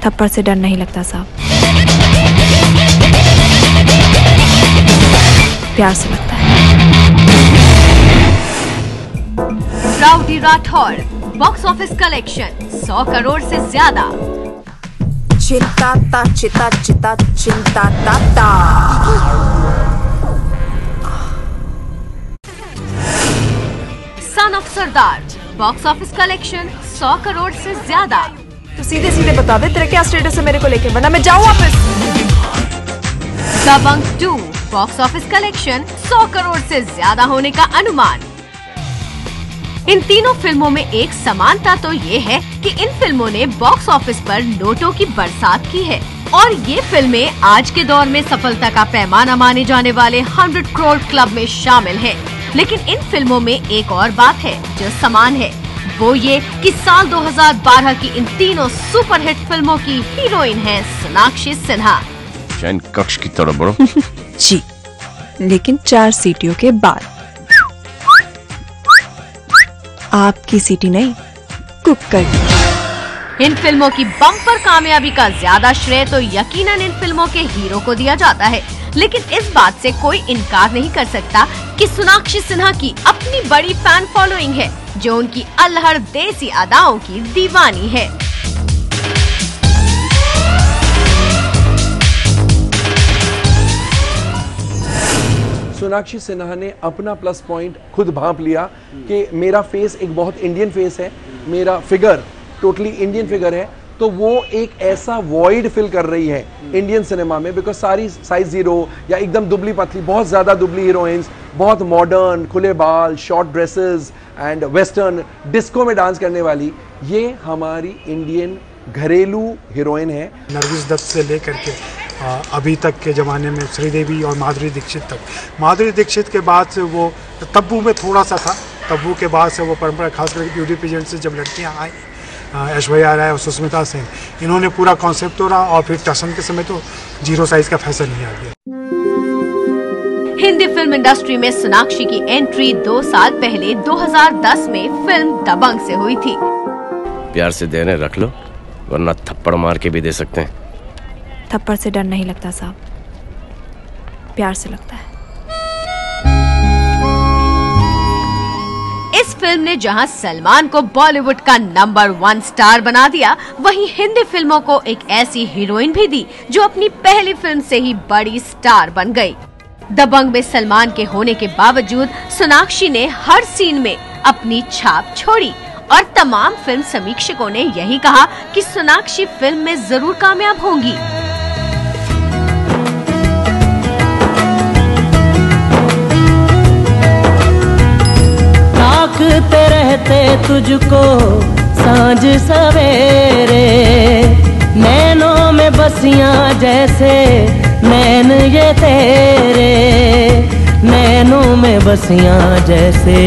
थप्पड़ से डर नहीं लगता साहब, प्यार से लगता है। Rowdy Rathore box office collection 100 crore से ज्यादा। चिंता ता चिता चिता चिंता ता ता। Son of Sardar box office collection 100 crore से ज्यादा। तो सीधे सीधे बता दे तेरा क्या स्टेटस है मेरे को लेके, वरना मैं जाऊँ वापस। दबंग 2 बॉक्स ऑफिस कलेक्शन 100 करोड़ से ज्यादा होने का अनुमान। इन तीनों फिल्मों में एक समानता तो ये है कि इन फिल्मों ने बॉक्स ऑफिस पर नोटों की बरसात की है और ये फिल्में आज के दौर में सफलता का पैमाना माने जाने वाले 100 करोड़ क्लब में शामिल हैं। लेकिन इन फिल्मों में एक और बात है जो समान है, वो ये कि साल 2012 की इन तीनों सुपरहिट फिल्मों की हीरोइन है सोनाक्षी सिन्हा। चैन कक्ष की तरफ बढ़ो। जी, लेकिन 4 सीटियों के बाद। आपकी सीटी नहीं, कुकर की। इन फिल्मों की बम्पर कामयाबी का ज्यादा श्रेय तो यकीनन इन फिल्मों के हीरो को दिया जाता है, लेकिन इस बात से कोई इनकार नहीं कर सकता कि सोनाक्षी सिन्हा की अपनी बड़ी फैन फॉलोइंग है जो उनकी अल्हड़ देसी अदाओं की दीवानी है। सोनाक्षी सिन्हा ने अपना प्लस पॉइंट खुद भांप लिया कि मेरा फेस एक बहुत इंडियन फेस है, मेरा फिगर टोटली इंडियन फिगर है, तो वो एक ऐसा वॉइड फिल कर रही है इंडियन सिनेमा में। बिकॉज सारी साइज 0 या एकदम दुबली पतली, बहुत ज़्यादा दुबली हीरोइंस, बहुत मॉडर्न, खुले बाल, short dresses and western disco में डांस करने वाली, ये हमारी इंडियन घरेलू हीरोइन है। नरगिस दत्त से लेकर के अभी तक के ज़माने में श्रीदेवी और माधुरी दीक्षित तक। माधुरी दीक्षित के बाद से वो तब्बू में थोड़ा सा था, तब्बू के बाद से वो परंपरा खासकर ब्यूटी पेजेंट से जब लड़कियाँ आई, ऐश्वर्या राय और सुष्मिता सेन, इन्होंने पूरा कॉन्सेप्ट तोड़ा और फिर टसन के समय तो 0 साइज का फैशन ही आ गया। हिंदी फिल्म इंडस्ट्री में सोनाक्षी की एंट्री 2 साल पहले 2010 में फिल्म दबंग से हुई थी। प्यार से देने रख लो, वरना थप्पड़ मार के भी दे सकते हैं। थप्पड़ से डर नहीं लगता साहब, प्यार से लगता है। इस फिल्म ने जहां सलमान को बॉलीवुड का नंबर 1 स्टार बना दिया, वहीं हिंदी फिल्मों को एक ऐसी हीरोइन भी दी जो अपनी पहली फिल्म से ही बड़ी स्टार बन गई। दबंग में सलमान के होने के बावजूद सोनाक्षी ने हर सीन में अपनी छाप छोड़ी और तमाम फिल्म समीक्षकों ने यही कहा कि सोनाक्षी फिल्म में जरूर कामयाब होंगी। ताकते रहते तुझको सांझ सवेरे, नैनों में बसियां जैसे नैन ये तेरे, नैनों में बसियां जैसे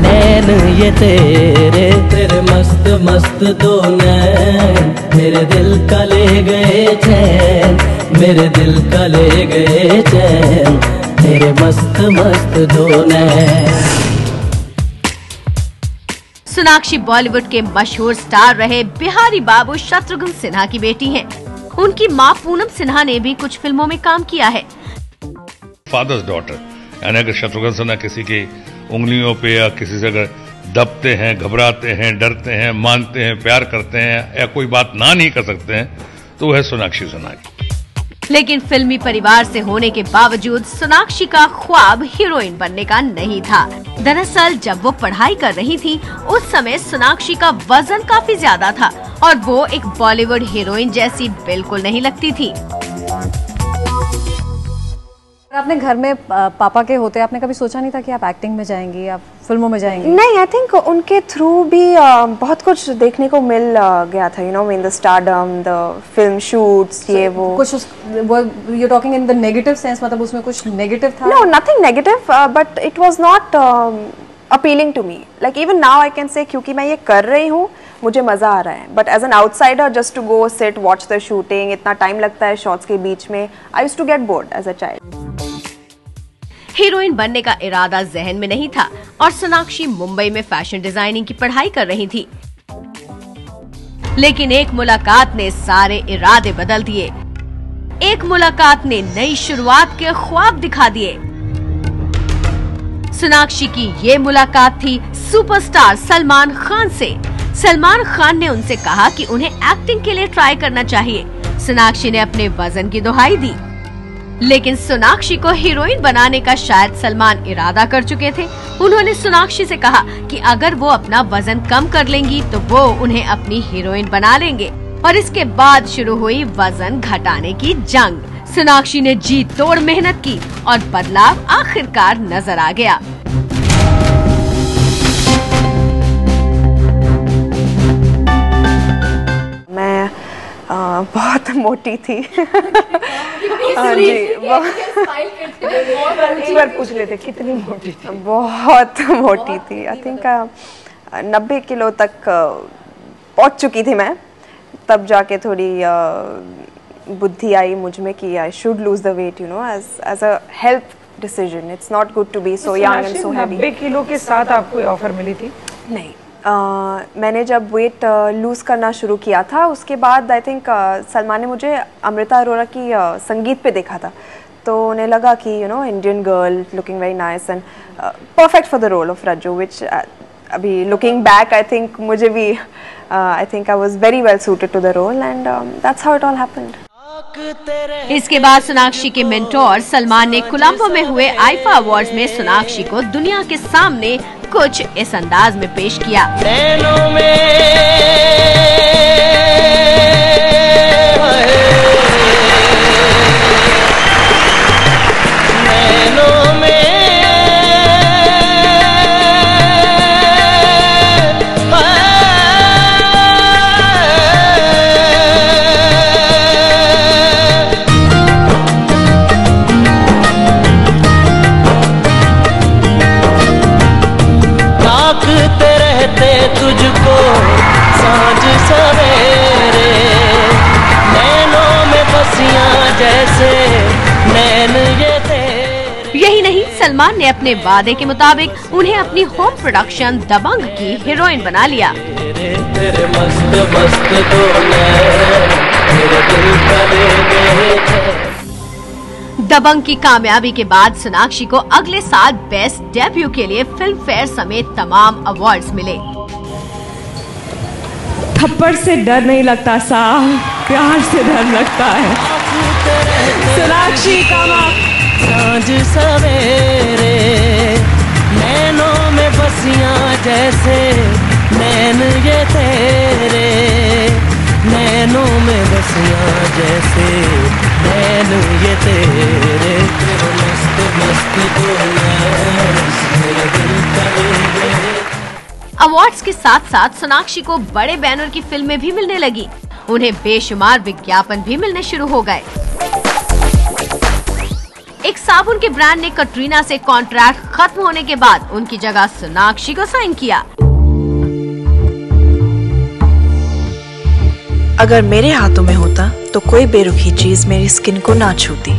नैन ये तेरे। तेरे मस्त मस्त दो नैन मेरे दिल का ले गए चैन, मेरे दिल का ले गए चैन, तेरे मस्त मस्त दो नैन। सोनाक्षी बॉलीवुड के मशहूर स्टार रहे बिहारी बाबू शत्रुघ्न सिन्हा की बेटी हैं। उनकी मां पूनम सिन्हा ने भी कुछ फिल्मों में काम किया है। फादर्स डॉटर, यानी अगर शत्रुघ्न सिन्हा किसी की उंगलियों पे या किसी से अगर दबते हैं, घबराते हैं, डरते हैं, मानते हैं, प्यार करते हैं या कोई बात ना नहीं कर सकते हैं, तो वह सोनाक्षी सिन्हा की। लेकिन फिल्मी परिवार से होने के बावजूद सोनाक्षी का ख्वाब हीरोइन बनने का नहीं था। दरअसल जब वो पढ़ाई कर रही थी, उस समय सोनाक्षी का वजन काफी ज्यादा था और वो एक बॉलीवुड हीरोइन जैसी बिल्कुल नहीं लगती थी। आपने घर में पापा के होते आपने कभी सोचा नहीं था कि आप एक्टिंग में जाएंगी, आप फिल्मों में जाएंगी? नहीं, आई थिंक उनके थ्रू भी बहुत कुछ देखने को मिल गया था, you know, in the stardom, the film shoots, ये वो कुछ you talking in the negative sense, मतलब उसमें कुछ नेगेटिव था? No, nothing negative, but it was not appealing to me. Like even now I can say, क्योंकि मैं ये कर रही हूँ, मुझे मजा आ रहा है, but as an outsider just to go sit watch the shooting, इतना टाइम लगता है शॉट्स के बीच में, I used to get bored as a child. Heroine बनने का इरादा जहन में नहीं था और सोनाक्षी मुंबई में फैशन डिजाइनिंग की पढ़ाई कर रही थी। लेकिन एक मुलाकात ने सारे इरादे बदल दिए। एक मुलाकात ने नई शुरुआत के ख्वाब दिखा दिए। सोनाक्षी की ये मुलाकात थी सुपरस्टार सलमान खान से। सलमान खान ने उनसे कहा कि उन्हें एक्टिंग के लिए ट्राई करना चाहिए। सोनाक्षी ने अपने वजन की दुहाई दी, लेकिन सोनाक्षी को हीरोइन बनाने का शायद सलमान इरादा कर चुके थे। उन्होंने सोनाक्षी से कहा कि अगर वो अपना वजन कम कर लेंगी तो वो उन्हें अपनी हीरोइन बना लेंगे, और इसके बाद शुरू हुई वजन घटाने की जंग। सोनाक्षी ने जी तोड़ मेहनत की और बदलाव आखिरकार नजर आ गया। मैं बहुत मोटी थी। हाँ जी, एक बार पूछ लेते कितनी मोटी थी? बहुत मोटी थी। आई थिंक 90 किलो तक पहुंच चुकी थी मैं। तब जाके थोड़ी बुद्धि आई मुझ में कि I should lose the weight, you know, as a health decision. It's not good to be so young and so heavy. 90 kilo के साथ आपको ऑफर मिली थी? नहीं, मैंने जब वेट लूज़ करना शुरू किया था उसके बाद आई थिंक सलमान ने मुझे अमृता अरोरा की संगीत पे देखा था, तो उन्हें लगा कि you know Indian girl looking very nice and perfect for the role of Rajju, which अभी लुकिंग बैक आई थिंक मुझे भी I think I was very well suited to the role and that's how it all happened. इसके बाद सोनाक्षी के mentor Salman ने कोलंबो में हुए IIFA awards में सोनाक्षी को दुनिया के सामने कुछ इस अंदाज में पेश किया। तुझको सांझ सवेरे नैनों में बसियां जैसे नैन ये तेरे। यही नहीं, सलमान ने अपने वादे के मुताबिक उन्हें अपनी होम प्रोडक्शन दबंग की हीरोइन बना लिया। तेरे मस्त मस्त दो तेरे दिल का ले। दबंग की कामयाबी के बाद सोनाक्षी को अगले साल बेस्ट डेब्यू के लिए फिल्म फेयर समेत तमाम अवार्ड्स मिले। थप्पड़ से डर नहीं लगता साहब, प्यार से डर लगता है। सोनाक्षी का सांझ सवेरे नैनों में बसियां जैसे नैन ये तेरे नैनों में बसियां जैसे नैन ये तेरे मस्त मस्त अवार्ड्स के साथ साथ सोनाक्षी को बड़े बैनर की फिल्में भी मिलने लगी। उन्हें बेशुमार विज्ञापन भी मिलने शुरू हो गए। एक साबुन के ब्रांड ने कटरीना से कॉन्ट्रैक्ट खत्म होने के बाद उनकी जगह सोनाक्षी को साइन किया। अगर मेरे हाथों में होता तो कोई बेरुखी चीज मेरी स्किन को ना छूती।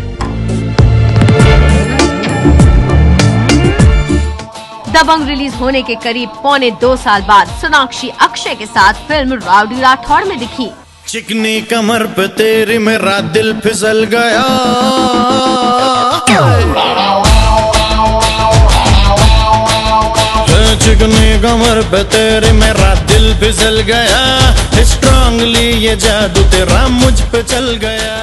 दबंग रिलीज होने के करीब 1.25 साल बाद सोनाक्षी अक्षय के साथ फिल्म राउडी राठौड़ में दिखी। चिकनी कमर पे तेरी मेरा दिल फिसल गया, चिकनी कमर पे तेरी मेरा दिल फिसल गया, स्ट्रांगली ये जादू तेरा मुझ पे चल गया।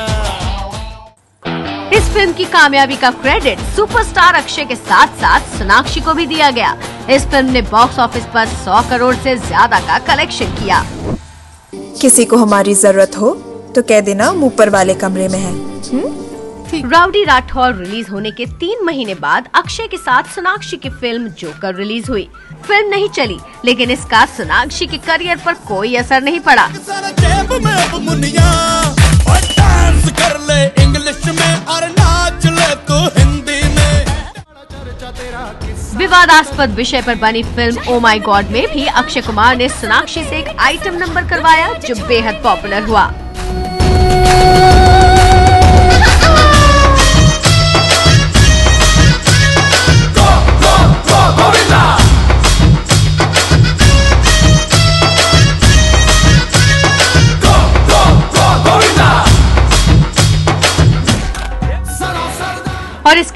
इस फिल्म की कामयाबी का क्रेडिट सुपरस्टार अक्षय के साथ साथ सोनाक्षी को भी दिया गया। इस फिल्म ने बॉक्स ऑफिस पर 100 करोड़ से ज्यादा का कलेक्शन किया। किसी को हमारी जरूरत हो तो कह देना हम ऊपर वाले कमरे में हैं। राउडी राठौर रिलीज होने के 3 महीने बाद अक्षय के साथ सोनाक्षी की फिल्म जोकर रिलीज हुई। फिल्म नहीं चली, लेकिन इसका सोनाक्षी के करियर पर कोई असर नहीं पड़ा। कर ले इंग्लिश में और नाच ले तो हिंदी में। विवादास्पद विषय पर बनी फिल्म ओ माई गॉड में भी अक्षय कुमार ने सोनाक्षी से एक आइटम नंबर करवाया जो बेहद पॉपुलर हुआ।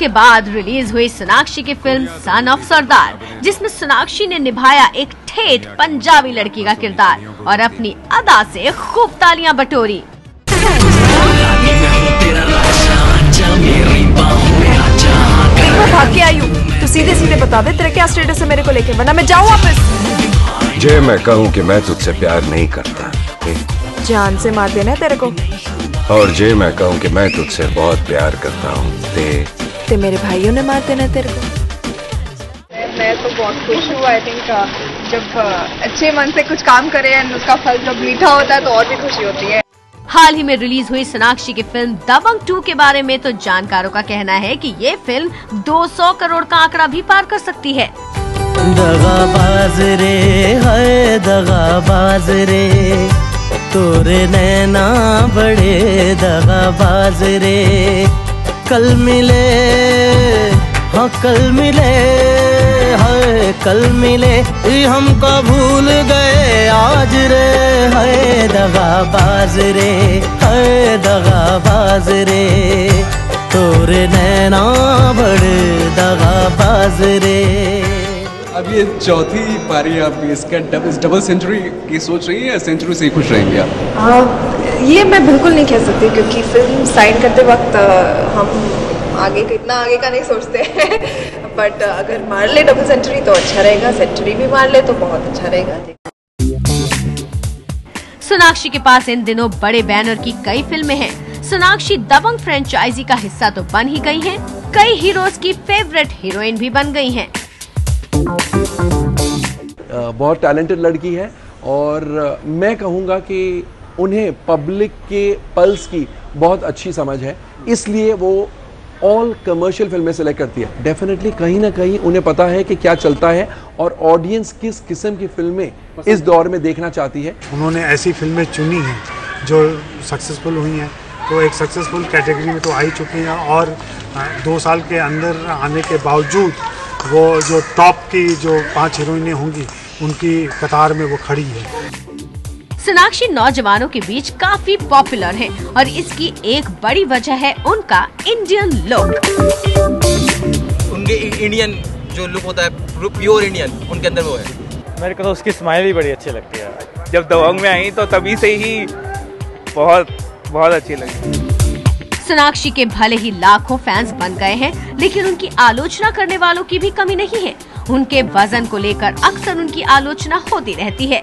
इसके बाद रिलीज हुई सोनाक्षी की फिल्म सन ऑफ सरदार, जिसमें सोनाक्षी ने निभाया एक ठेठ पंजाबी लड़की का किरदार और अपनी अदा से खूब तालियां बटोरी। मैं भाग के आई हूँ, तो सीधे सीधे बता दे तेरा क्या स्टेटस है मेरे को लेके, वरना मैं जाऊँ वापस। जे मैं कहूँ कि मैं तुझसे प्यार नहीं करता, जान से मार देना है तेरे को। और जे मैं कहूँ कि मैं तुझसे बहुत प्यार करता हूँ, ते मेरे भाइयों ने मार देना है तेरे को। मैं तो बहुत खुश हूँ। आई थिंक जब अच्छे मन से कुछ काम करे एंड उसका फल जब मीठा होता है तो और भी खुशी होती है। हाल ही में रिलीज हुई सोनाक्षी की फिल्म दबंग 2 के बारे में तो जानकारों का कहना है कि ये फिल्म 200 करोड़ का आंकड़ा भी पार कर सकती है। दगाबाज रे है दगाबाज रे, तोरे नैना बड़े दगाबाज रे, कल मिले हाँ कल मिले है कल मिले, हमको भूल गए आज रे, है दगाबाज रे है दगाबाज रे, तोरे नैना बड़े दगाबाज रे। अब ये चौथी पारी आपकी, इसका डबल सेंचुरी की सोच रही है या सेंचुरी से ही खुश रहेंगे आप? ये मैं बिल्कुल नहीं कह सकती, क्योंकि फिल्म साइन करते वक्त हम आगे का इतना आगे का नहीं सोचते हैं। बट अगर मार ले डबल सेंचुरी तो अच्छा रहेगा, सेंचुरी भी मार ले तो बहुत अच्छा रहेगा। सोनाक्षी के पास इन दिनों बड़े बैनर की कई फिल्में हैं। सोनाक्षी दबंग फ्रेंचाइजी का हिस्सा तो बन ही गई हैं, कई हीरोज की फेवरेट हीरोइन भी बन गई हैं। बहुत टैलेंटेड लड़की है और मैं कहूँगा कि उन्हें पब्लिक के पल्स की बहुत अच्छी समझ है, इसलिए वो ऑल कमर्शियल फिल्में सेलेक्ट करती है। डेफिनेटली कहीं ना कहीं उन्हें पता है कि क्या चलता है और ऑडियंस किस किस्म की फिल्में इस दौर में देखना चाहती है। उन्होंने ऐसी फिल्में चुनी हैं जो सक्सेसफुल हुई हैं, तो एक सक्सेसफुल कैटेगरी में तो आ ही चुकी हैं और 2 साल के अंदर आने के बावजूद वो जो टॉप की जो 5 हीरोइनें होंगी उनकी कतार में वो खड़ी है। सोनाक्षी नौजवानों के बीच काफी पॉपुलर है और इसकी एक बड़ी वजह है उनका इंडियन लुक। उनके इंडियन जो लुक होता है, प्योर इंडियन, उनके अंदर वो है। मेरे को तो उसकी स्माइल ही बड़ी अच्छी लगती है। जब दबंग में आई तो तभी से ही बहुत अच्छी लगी। सोनाक्षी के भले ही लाखों फैंस बन गए हैं, लेकिन उनकी आलोचना करने वालों की भी कमी नहीं है। उनके वजन को लेकर अक्सर उनकी आलोचना होती रहती है।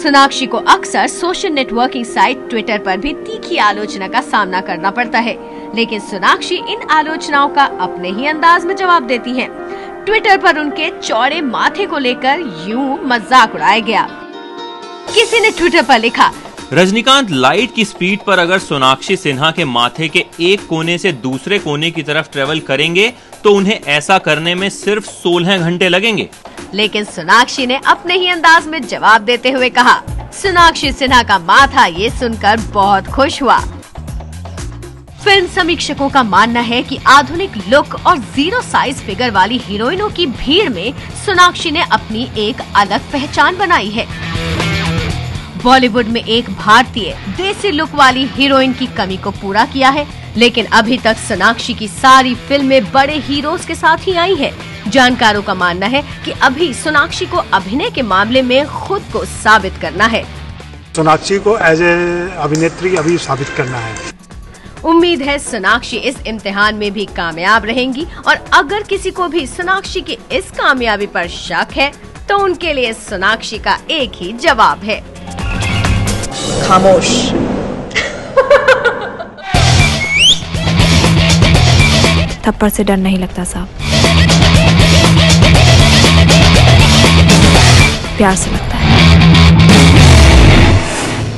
सोनाक्षी को अक्सर सोशल नेटवर्किंग साइट ट्विटर पर भी तीखी आलोचना का सामना करना पड़ता है, लेकिन सोनाक्षी इन आलोचनाओं का अपने ही अंदाज में जवाब देती हैं। ट्विटर पर उनके चौड़े माथे को लेकर यूं मजाक उड़ाया गया। किसी ने ट्विटर पर लिखा, रजनीकांत लाइट की स्पीड पर अगर सोनाक्षी सिन्हा के माथे के एक कोने से दूसरे कोने की तरफ ट्रेवल करेंगे तो उन्हें ऐसा करने में सिर्फ 16 घंटे लगेंगे। लेकिन सोनाक्षी ने अपने ही अंदाज में जवाब देते हुए कहा। सोनाक्षी सिन्हा का माथा ये सुनकर बहुत खुश हुआ। फिल्म समीक्षकों का मानना है कि आधुनिक लुक और 0 साइज फिगर वाली हीरोइनों की भीड़ में सोनाक्षी ने अपनी एक अलग पहचान बनाई है। बॉलीवुड में एक भारतीय देसी लुक वाली हीरोइन की कमी को पूरा किया है, लेकिन अभी तक सोनाक्षी की सारी फिल्में बड़े हीरोज के साथ ही आई है। जानकारों का मानना है कि अभी सोनाक्षी को अभिनय के मामले में खुद को साबित करना है। सोनाक्षी को एज ए अभिनेत्री अभी साबित करना है। उम्मीद है सोनाक्षी इस इम्तिहान में भी कामयाब रहेंगी और अगर किसी को भी सोनाक्षी की इस कामयाबी पर शक है तो उनके लिए सोनाक्षी का एक ही जवाब है, खामोश। थप्पड़ से डर नहीं लगता साहब, प्यार से लगता है।